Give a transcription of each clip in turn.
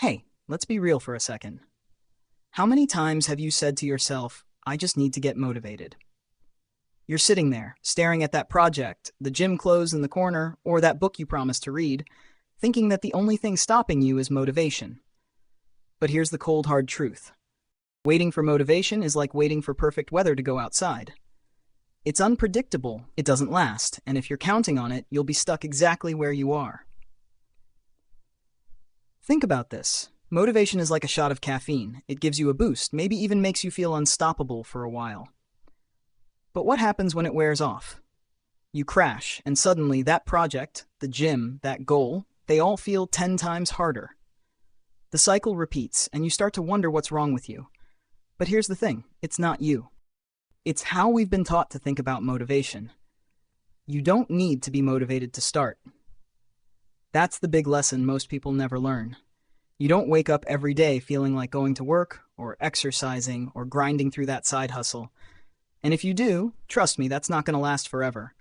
Hey, let's be real for a second. How many times have you said to yourself, I just need to get motivated? You're sitting there, staring at that project, the gym clothes in the corner, or that book you promised to read, thinking that the only thing stopping you is motivation. But here's the cold, hard truth. Waiting for motivation is like waiting for perfect weather to go outside. It's unpredictable, it doesn't last, and if you're counting on it, you'll be stuck exactly where you are. Think about this. Motivation is like a shot of caffeine. It gives you a boost, maybe even makes you feel unstoppable for a while. But what happens when it wears off? You crash, and suddenly that project, the gym, that goal, they all feel 10 times harder. The cycle repeats, and you start to wonder what's wrong with you. But here's the thing, it's not you. It's how we've been taught to think about motivation. You don't need to be motivated to start. That's the big lesson most people never learn. You don't wake up every day feeling like going to work, or exercising, or grinding through that side hustle. And if you do, trust me, that's not going to last forever.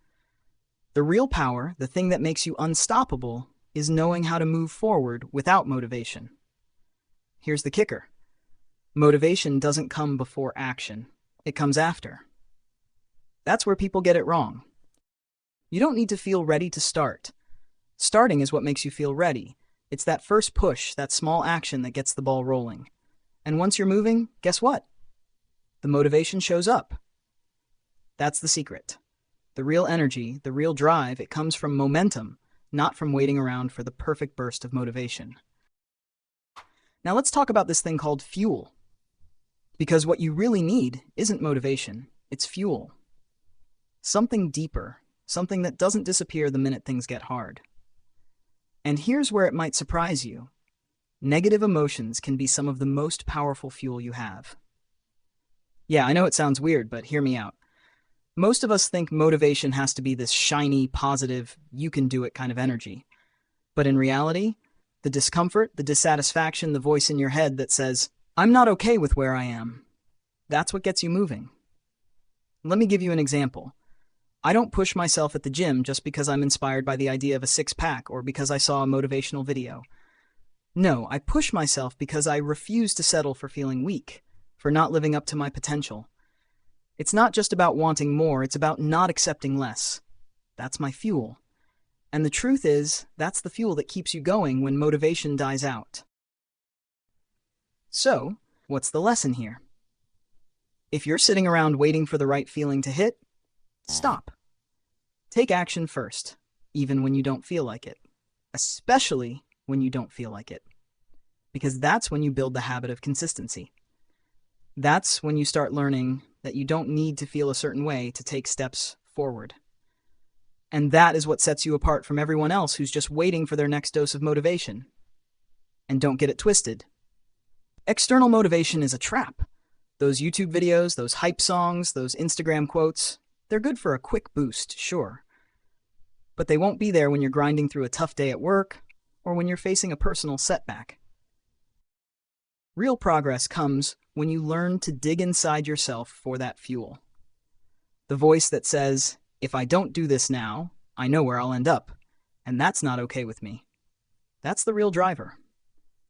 The real power, the thing that makes you unstoppable, is knowing how to move forward without motivation. Here's the kicker. Motivation doesn't come before action. It comes after. That's where people get it wrong. You don't need to feel ready to start. Starting is what makes you feel ready. It's that first push, that small action that gets the ball rolling. And once you're moving, guess what? The motivation shows up. That's the secret. The real energy, the real drive, it comes from momentum, not from waiting around for the perfect burst of motivation. Now let's talk about this thing called fuel. Because what you really need isn't motivation, it's fuel. Something deeper, something that doesn't disappear the minute things get hard. And here's where it might surprise you. Negative emotions can be some of the most powerful fuel you have. Yeah, I know it sounds weird, but hear me out. Most of us think motivation has to be this shiny, positive, you can do it kind of energy. But in reality, the discomfort, the dissatisfaction, the voice in your head that says, I'm not okay with where I am, that's what gets you moving. Let me give you an example. I don't push myself at the gym just because I'm inspired by the idea of a six-pack or because I saw a motivational video. No, I push myself because I refuse to settle for feeling weak, for not living up to my potential. It's not just about wanting more, it's about not accepting less. That's my fuel. And the truth is, that's the fuel that keeps you going when motivation dies out. So, what's the lesson here? If you're sitting around waiting for the right feeling to hit, stop. Take action first, even when you don't feel like it. Especially when you don't feel like it. Because that's when you build the habit of consistency. That's when you start learning that you don't need to feel a certain way to take steps forward. And that is what sets you apart from everyone else who's just waiting for their next dose of motivation. And don't get it twisted. External motivation is a trap. Those YouTube videos, those hype songs, those Instagram quotes, they're good for a quick boost, sure. But they won't be there when you're grinding through a tough day at work or when you're facing a personal setback. Real progress comes when you learn to dig inside yourself for that fuel. The voice that says, if I don't do this now, I know where I'll end up, and that's not okay with me. That's the real driver.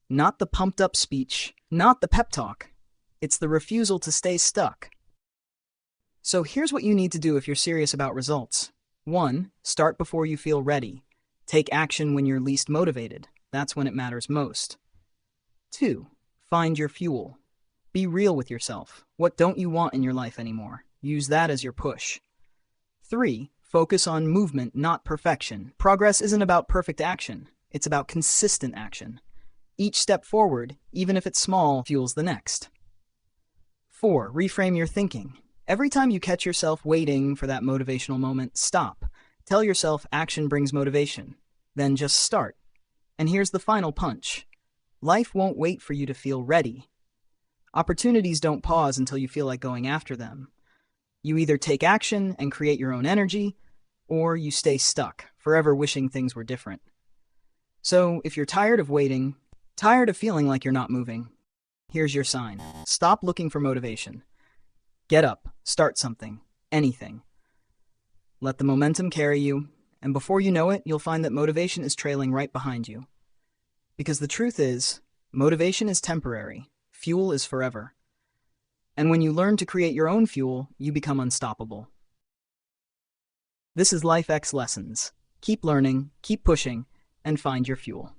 Not the pumped-up speech, not the pep talk. It's the refusal to stay stuck. So here's what you need to do if you're serious about results. 1. Start before you feel ready. Take action when you're least motivated. That's when it matters most. 2. Find your fuel. Be real with yourself. What don't you want in your life anymore? Use that as your push. 3. Focus on movement, not perfection. Progress isn't about perfect action. It's about consistent action. Each step forward, even if it's small, fuels the next. 4. Reframe your thinking. Every time you catch yourself waiting for that motivational moment, stop. Tell yourself action brings motivation. Then just start. And here's the final punch. Life won't wait for you to feel ready. Opportunities don't pause until you feel like going after them. You either take action and create your own energy, or you stay stuck, forever wishing things were different. So, if you're tired of waiting, tired of feeling like you're not moving, here's your sign. Stop looking for motivation. Get up, start something, anything. Let the momentum carry you, and before you know it, you'll find that motivation is trailing right behind you. Because the truth is, Motivation is temporary. Fuel is forever. And when you learn to create your own fuel, you become unstoppable. This is Life X Lessons. Keep learning, keep pushing, and find your fuel.